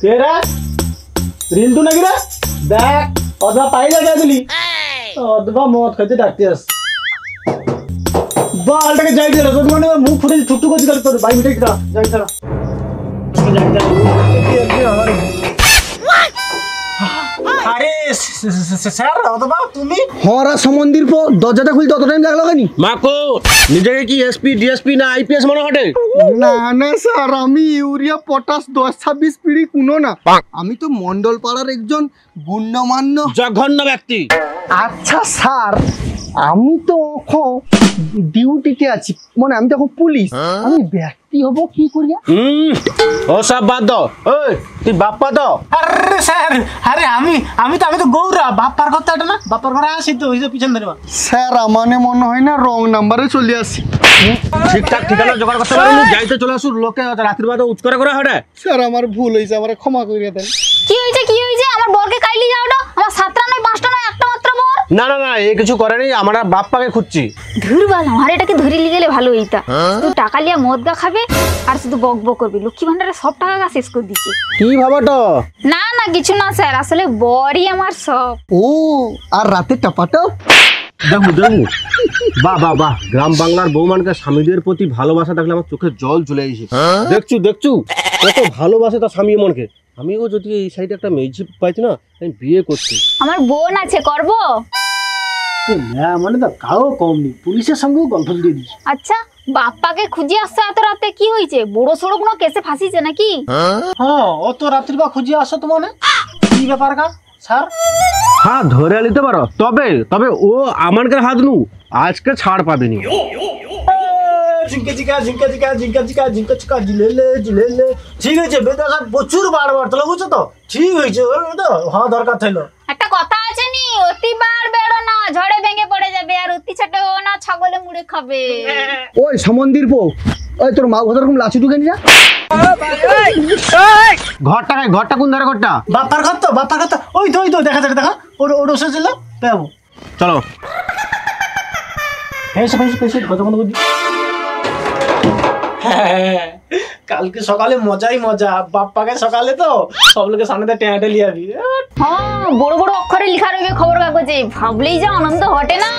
কেরা রিন্টু নাকি রে? দেখ অথবা পাইলে কে দিলি অথবা মদ খাইতে ডাকতে আস বালটাকে যাই দিল তোর মানে মুখ ফুটে ছুট্টু করছি তাহলে তোর ভাই মিটে যাই তারা আরে স্যার অথবা তুমি হরা সমন্দির পো দরজাটা খুলতে অত টাইম লাগলো কেন মাকো নিজেকে কি এসপি ডিএসপি না আইপিএস মনে হটে? না না স্যার আমি ইউরিয়া পটাশ 10-26 পিড়ি কুনো না, আমি তো মন্ডল পাড়ার একজন গুণ্যমান্য জঘন্য ব্যক্তি। আচ্ছা স্যার আমি তো ডিউটিতে আছি, মানে আমি তো এখন পুলিশ, আমি ব্যক্তি হব কি করিয়া? ও সব বাদ দাও। ওই তুই বাপ্পা তো? আরে স্যার আরে আমি তো গৌরা বাপ্পার কথা এটা না, বাপ্পার ঘরে আসি তো ওই যে পিছন ধরে স্যার আমানে মনে হয় না রং নাম্বারে চলে আসি। ঠিকঠাক ঠিকানা জোগাড় করতে পারবি যাইতে চলে আসুন লোকে রাত্রির বাদে উচ্চকরা করে হটে। স্যার আমার ভুল হয়েছে, আমার ক্ষমা করিয়া দেন। কি হয়েছে আমার বরকে কাইলি যাওটা, আমার 7টা নয় 5টা নয় একটা মাত্র বর। না না না এই কিছু করেনি, আমরা বাপ্পাকে খুঁজছি। ধুরবাল আমার এটাকে ধরে নিয়ে গেলে ভালো হইতা, তুই টাকা লিয়া মদ গা খাবে আর শুধু বক বক করবি, লক্ষ্মী ভান্ডারে সব টাকা গা শেষ করে দিচ্ছে। কি ভাবাটো? না না কিছু না স্যার, আসলে বরই আমার সব। ও আর রাতে টাপাটো দেখো বাহ বাহ বাহ, গ্রাম বাংলার বৌমানকে স্বামীদের প্রতি ভালোবাসা দেখলে আমার চোখে জল চলে এসেছে। দেখছু কত ভালোবাসে তার স্বামী মনকে। আমিও যদি এই সাইডে একটা মেয়ে পাইছি না আমি বিয়ে করছি। আমার বোন আছে করব না, মানে তো কাও কম নেই, পুলিশের সঙ্গেও গল্প দিয়ে দিচ্ছি। আচ্ছা বাপ্পাকে খুঁজে আসছে এত রাতে, কি হয়েছে? বড় সড়ো কোনো কেসে ফাঁসিছে নাকি? হ্যাঁ অত রাত্রি বা খুঁজে আসো তো, মানে কি ব্যাপার কা স্যার? হ্যাঁ ধরে নিতে পারো, তবে ও আমানকে হাত নু আজকে ছাড় পাবেনি। ঠিক আছে বেদাসা প্রচুর বারবার তো বুঝছো তো, ঠিক হয়েছে তো হওয়া দরকার ছিল। একটা কথা আছে নি, অতি বার বেড়ো না ঝড়ে ভেঙে পড়ে যাবে, আর অতি ছোট না ছাগলে মুড়ে খাবে। ওই সমন্দির পো, ওই তোর মা ঘর এরকম লাচি ঢুকে নিয়া ঘরটা কোন ধারে? ঘরটা বাপ্পার ঘর তো ওই তো দেখা দেখা ওটা ছিল পাবো। চলো কথা বন্ধ করে দি। হ্যাঁ কালকে সকালে মজাই মজা, বাপ্পাকে সকালে তো সব লোকের সামনে টেঁটে লিয়াবি। হ্যাঁ বড় বড় অক্ষরে লেখা রইবে খবর কাগজে, ভাবলেই যা আনন্দ হটে না।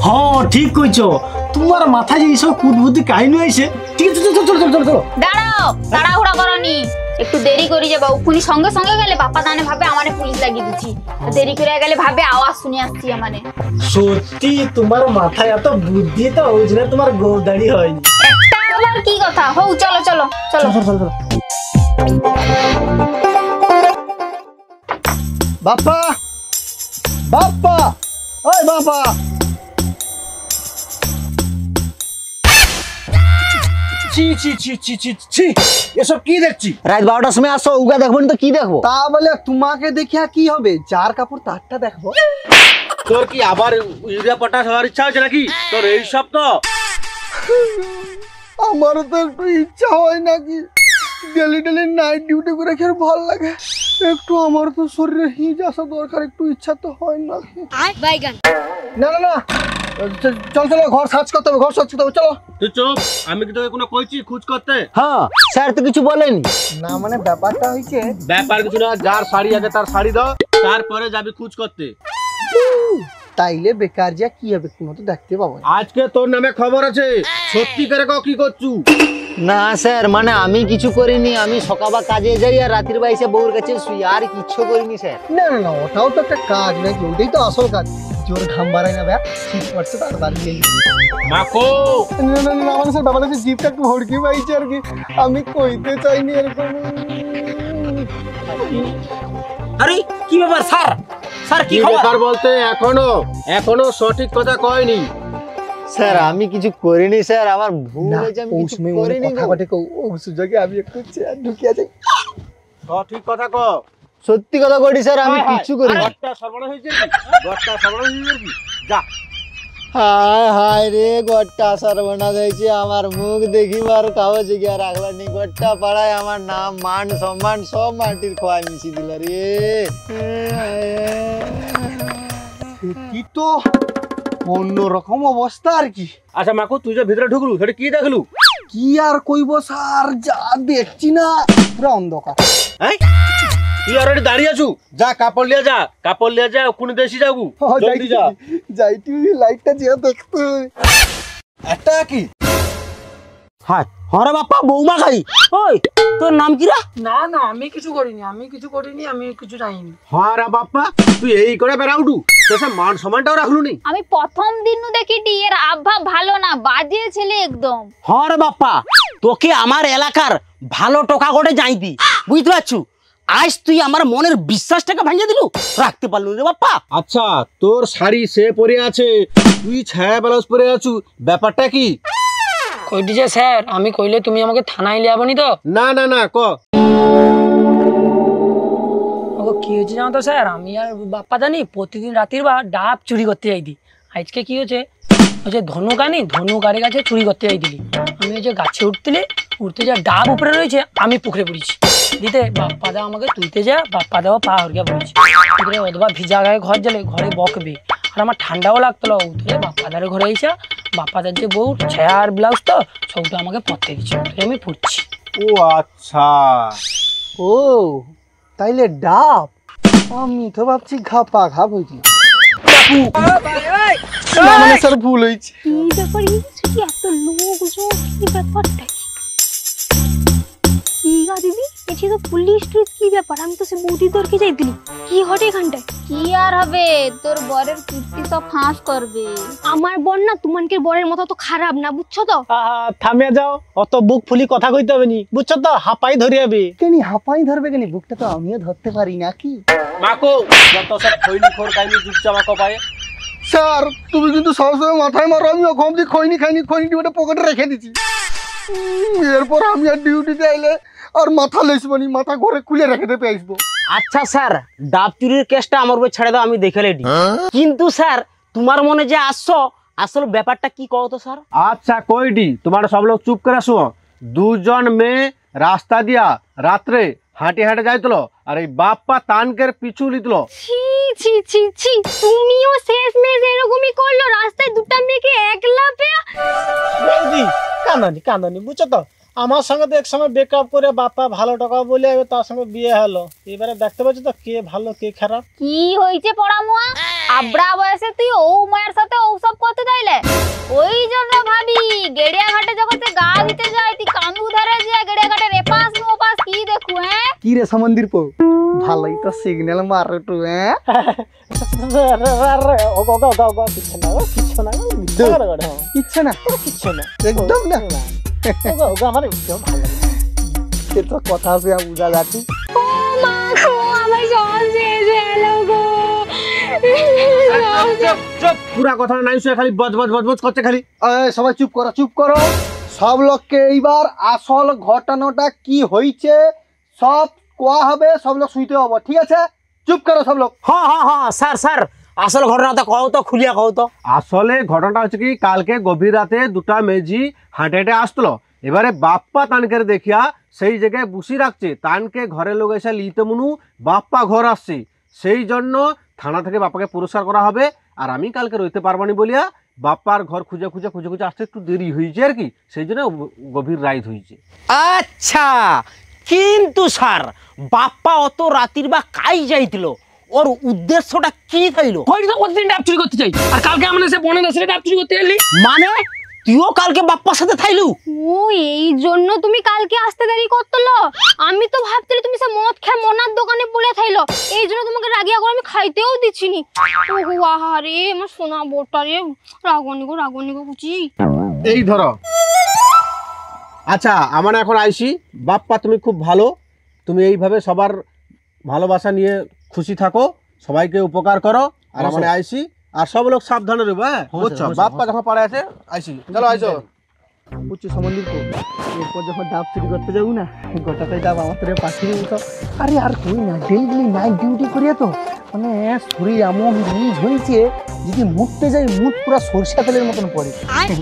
হ্যাঁ ঠিক কইছো, তোমার মাথায় যে এইসব কুটবুদ্ধি কাহিনী হয়েছে। ঠিক আছে চলো দাঁড়াও, তাড়াহুড়া করনি, একটু দেরি করি যাবা। উকুনি সঙ্গে সঙ্গে গেলে বাপ্পা দানে ভাবে আমারে পুলিশ লাগিয়ে দিচ্ছি, দেরি করে গেলে ভাবে আওয়াজ শুনে আসছি আমারে। সত্যি তোমার মাথায় এত বুদ্ধি তো ওই জন্য তোমার গোদাড়ি হয়নি। একটা আবার কি কথা, হও চলো বাপ্পা ওই বাপ্পা এসব কি দেখছি? রাত 12টার সময় আসো, উগা দেখবো তো কি দেখবো? তা বলে তোমাকে দেখিয়া কি হবে, যার কাপড় তারটা দেখবো। তোর কি আবার ইউরিয়া পটাশ হওয়ার ইচ্ছা হচ্ছে নাকি তোর? এইসব তো আমারও তো একটু ইচ্ছা হয় নাকি, ডেলি নাইট ডিউটি করে খেয়ে ভালো লাগে একটু, আমার তো শরীরে হিজ আসা দরকার, একটু ইচ্ছা তো হয় না। না চল ঘর সার্চ করতে হবে, চলো। তুই চুপ, আমি কি তোকে কোনো কইছি খোঁজ করতে? হ্যাঁ স্যার তো কিছু বলেনি না, মানে ব্যাপারটা হয়েছে ব্যাপার কিছু না, যার শাড়ি আগে তার শাড়ি দাও, তারপরে যাবি খোঁজ করতে। তাইলে বেকার যা কি হবে, কোনো তো দেখতে পাবো। আজকে তোর নামে খবর আছে, সত্যি করে কও কি করছু? না স্যার মানে আমি কিছু করিনি, আমি সকালবেলা কাজে যাই আর রাতের বাইসে বউর কাছে শুই, আর কিছু করিনি স্যার। না ওটাও তো একটা কাজ নাকি, ওটাই তো আসল কাজ। জোর ঘাম বাড়াই না ব্যাপ, শীত পড়ছে তাড়াতাড়ি মাকো। না মানে স্যার ব্যাপারটা হচ্ছে জিভটা একটু ভড়কি পাইছে আর কি, আমি কইতে চাইনি এরকম। আরে কি ব্যাপার স্যার কি ব্যাপার বলতে এখনো সঠিক কথা কয়নি। স্যার আমি কিছু করিনি স্যার, আমার ভুল হয়েছে, আমি কিছু করিনি। কথাটা কও ও সুযোগে আমি একটু চেয়ার ঢুকিয়ে যাই। সঠিক কথা কও। সত্যি কথা কইছি স্যার, আমি কিছু করিনি। ঘরটা সর্বনাশ হয়েছে কি? যা। হায় রে ঘরটা সর্বনাশ হয়েছে, আমার মুখ দেখিবার কাগজে গিয়া রাখলা নি, ঘরটা পাড়ায় আমার নাম মান সম্মান সব মাটির খোয়া মিশি দিল রে। কি তো অন্যরকম অবস্থা আর কি। আচ্ছা মাকু তুই যে ভিতরে ঢুকলু সেটা কি দেখলু? কি আর কইব স্যার, যা দেখছি না পুরো অন্ধকার। তুই অলরেডি দাঁড়িয়ে আছু, যা কাপড় লিয়া যা ওখানে দেশি যাবু, জলদি যা। যাই টিভি লাইটটা যে দেখতে একটা কি হ্যাঁ হরে বাপ্পা বৌমা খাই। ওই তোর নাম কি রে? না না আমি কিছু করিনি, আমি কিছু জানিনি। হ্যাঁ রে বাপ্পা, তুই এই করে বেড়াউটু, তোর মান সম্মানটাও রাখলু নি। আমি প্রথম দিন দেখিটি এর আভা ভালো না, বাজে ছেলে একদম। হরে বাপ্পা, তোকে আমার এলাকার ভালো টোকা করে যাইতি, বুঝতে পারছু? আজ তুই আমার মনের বিশ্বাসটাকে ভেঙে দিলু, রাখতে পারলু রে বাপ্পা। আচ্ছা, তোর শাড়ি সে পরে আছে, তুই ছায়া ব্লাউজ পরে আছু, ব্যাপারটা কি? কইটি যে স্যার, আমি কইলে তুমি আমাকে থানায় লিয়ে যাবনি তো? না না না, ক। ওগো কি হয়েছে জানো তো স্যার, আমি আর বাপ্পা জানি প্রতিদিন রাতের বা ডাব চুরি করতে যাইতি। আজকে কি হচ্ছে, ধনুক আনি, ধনুক গাড়ি গাছে চুরি করতে যাইতিলি। আমি ওই যে গাছে উঠতে যা ডাব উপরে রয়েছে, আমি পুকুরে পড়েছি। দিতে বাপ্পা দাও আমাকে তুলতে যা, বাপ্পা দাও পা হরিয়া পড়েছি। অথবা ভিজা গায়ে ঘর জ্বালে, ঘরে বকবে, আর আমার ঠান্ডাও লাগতো। উঠে বাপ্পাদার ঘরে এসে বাপ্পাদার যে বউ ছায়া আর ব্লাউজ তো সবটা আমাকে পরতে দিচ্ছে, আমি পড়ছি। ও আচ্ছা, ও তাইলে ডাব, আমি তো ভাবছি ঘাপা ঘাপ হয়েছিল। না মানে স্যার ভুল হয়েছে। কি ব্যাপার, এত লোকজন, কি ব্যাপারটা? কি গা দিদি, এটি তো পুলিশ টুলিশ, কি ব্যাপার? আমি তো সে বৌদি দরকে যাইতিলি, কি হটে এখানটায়? কি আর হবে, তোর বরের কীর্তি সব ফাঁস করবে। আমার বর না তোমানকের বরের মতো তো খারাপ না, বুঝছো তো? থামিয়া যাও, অত বুক ফুলি কথা কইতে হবে নি, বুঝছো তো? হাঁপাই ধরে যাবে। কেনি হাঁপাই ধরবে কেনি, বুকটা তো আমিও ধরতে পারি নাকি। মাকো যত সব খৈনি খোর কাইনি চুপচাপ মাকো পায়ে। স্যার তুমি কিন্তু সবসময় মাথায় মারো, আমি ওখান দিয়ে খৈনি ডিউটি পকেটে রেখে দিচ্ছি। এরপর আমি আর ডিউটিতে আইলে আর মাথা লেসবনি, মাথা ঘরে খুলে রেখে দেবে আসবো। আচ্ছা স্যার, ডাব চুরির কেসটা আমার উপর ছেড়ে দাও, আমি দেখে লেডি। কিন্তু স্যার তোমার মনে যে আসছো, আসলে ব্যাপারটা কি কও তো স্যার? আচ্ছা কইডি, তোমার সব লোক চুপ করে শুনো। দুজন মেয়ে রাস্তা দিয়া রাত্রে হাঁটে হাঁটে যাইতল, আর এই বাপ্পা তানকের পিছু লিতল। ছি ছি ছি ছি, তুমিও শেষ মেশ এরকমই করলো, রাস্তায় দুটা মেয়েকে একলা পেয়ে। কান্দনি বুঝছো তো? আমার সঙ্গে তো এক সময় ব্রেকআপ করে বাপ্পা ভালো টাকা বলে তার সঙ্গে বিয়ে হলো। এবারে দেখতে পাচ্ছ তো কে ভালো কে খারাপ। কি হয়েছে পড়ামুয়া? আবড়া বয়সে তুই ও মায়ের সাথে ওসব করতে চাইলে? ওই জন্য ভাবি গেড়িয়া ঘাটে যখন গা দিতে যায়, তুই কান্দু ধারে যা গেড়িয়া ঘাটে রেপাস নোপাস কি দেখু। হ্যাঁ কি রে সমন্দির পো, ভালোই তো সিগন্যাল মারে টু। হ্যাঁ কিচ্ছু না একদম না, কথা আছে বুঝা যাচ্ছে। পুরা কথা নাই শুয়ে খালি বজ বজ বজ বজ করছে খালি। সবাই চুপ করো, চুপ করো। সব লোককে এইবার আসল ঘটনাটা কি হয়েছে সব কোয়া হবে, সব লোক শুইতে হবে, ঠিক আছে? চুপ করো সব লোক। হ্যাঁ স্যার আসল ঘটনাটা কও তো, খুলিয়া কও তো। আসলে ঘটনাটা হচ্ছে কি, কালকে গভীর রাতে দুটা মেজি হাঁটে হেঁটে আসতো। এবারে বাপ্পা তানকে দেখিয়া সেই জায়গায় বসি রাখছে, তানকে ঘরের লোক এসে লিতে মনু বাপ্পা ঘর আসছে, সেই জন্য থানা থেকে বাপ্পাকে পুরস্কার করা হবে। আর আমি কালকে রইতে পারবানি বলিয়া বাপ্পার ঘর খুঁজে আসতে একটু দেরি হয়েছে আর কি, সেই জন্য গভীর রাত হয়েছে। আচ্ছা, কিন্তু স্যার বাপ্পা অত রাতির বা কাই যাইছিল, ওর উদ্দেশ্যটা কি থাইল? হয়তো প্রতিদিন ডাব চুরি করতে চাই, আর কালকে আমরা সে বনে দাসে ডাব চুরি করতে এলি। মানে তুইও কালকে বাপ্পার সাথে থাইলু? ও এই জন্য তুমি কালকে আসতে দেরি করতলো? আমি তো ভাবছিলি তুমি সে মদ খেয়ে মনার দোকানে পড়ে থাইলো, এই জন্য তোমাকে রাগিয়া করে আমি খাইতেও দিচ্ছিনি। ওহো আহারে আমার সোনা বোটা রে, রাগনি গো কুচি। এই ধরো। আচ্ছা আমার এখন আইসি, বাপ্পা তুমি খুব ভালো, তুমি এইভাবে সবার ভালোবাসা নিয়ে খুশি থাকো, সবাইকে উপকার করো। আর আমার আইসি, আর সব লোক সাবধানে রইব। হ্যাঁ বুঝছো? বাপ্পা যখন পাড়ে আছে আইসি, চলো আইসো। বুঝছো সমন্দির পো, এরপর যখন ডাব চুরি করতে যাবো না, গোটাটাই ডাব আমার তোরে পাঠিয়ে দিত। আরে আর কই না, ডেলি নাইট ডিউটি করিয়া তো মানে শরীর এমন রিজ হয়েছে, যদি মুখতে যাই মুখ পুরো সরষা তেলের মতন পড়ে,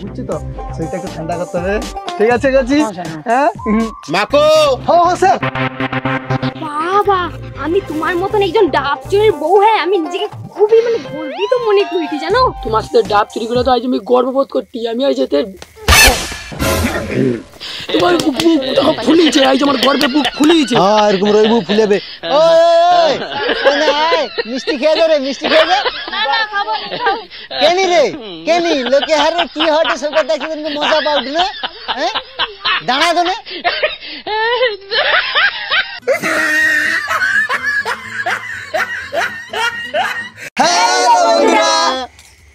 বুঝছি তো? শরীরটা একটু ঠান্ডা করতে হবে। ঠিক আছে গেছি। হ্যাঁ মাকো। হ্যাঁ স্যার। বাবা আমি তোমার মতন একজন ডাব চুরির বউ, হ্যাঁ আমি নিজেকে খুবই মানে গর্বিত মনে করি, জানো? তোমার সাথে ডাব চুরি করে তো আজ আমি গর্ববোধ করছি। আমি আজ যেতে তোমার বুক ফুলিয়েছে, আজ আমার গর্বে বুক ফুলিয়েছে। হ্যাঁ এরকম রইবু ফুলেবে। মানে আয় মিষ্টি খেয়ে দে রে, মিষ্টি খেয়ে দে। না না খাবো না, খাও। কেনি রে কেনি লোকে হারে কি হটে সব দেখি তুমি মজা পাউটি না, হ্যাঁ দাঁড়া তো না। হ্যালো বন্ধুরা,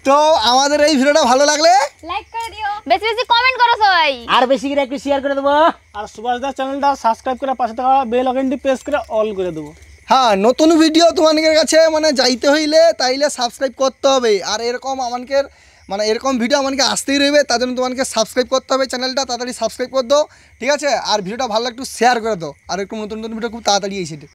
তো আমাদের এই ভিডিওটা ভালো লাগলে লাইক করে দিও, বেশি বেশি কমেন্ট করো সবাই। আর বেশি করে একটু শেয়ার করে দেবো। আর সুভাষ দাস চ্যানেলটা সাবস্ক্রাইব করে পাশে থাকা বেল আইকনটি প্রেস করে অল করে দেবো। হ্যাঁ, নতুন ভিডিও তোমাদের কাছে মানে যাইতে হইলে তাইলে সাবস্ক্রাইব করতে হবে। আর এরকম আমাদের মানে এরকম ভিডিও আমাকে আসতেই রইবে, তার জন্য তোমাকে সাবস্ক্রাইব করতে হবে চ্যানেলটা, তাড়াতাড়ি সাবস্ক্রাইব করে দাও, ঠিক আছে? আর ভিডিওটা ভালো একটু শেয়ার করে দাও, আর একটু নতুন নতুন ভিডিও খুব তাড়াতাড়ি এসে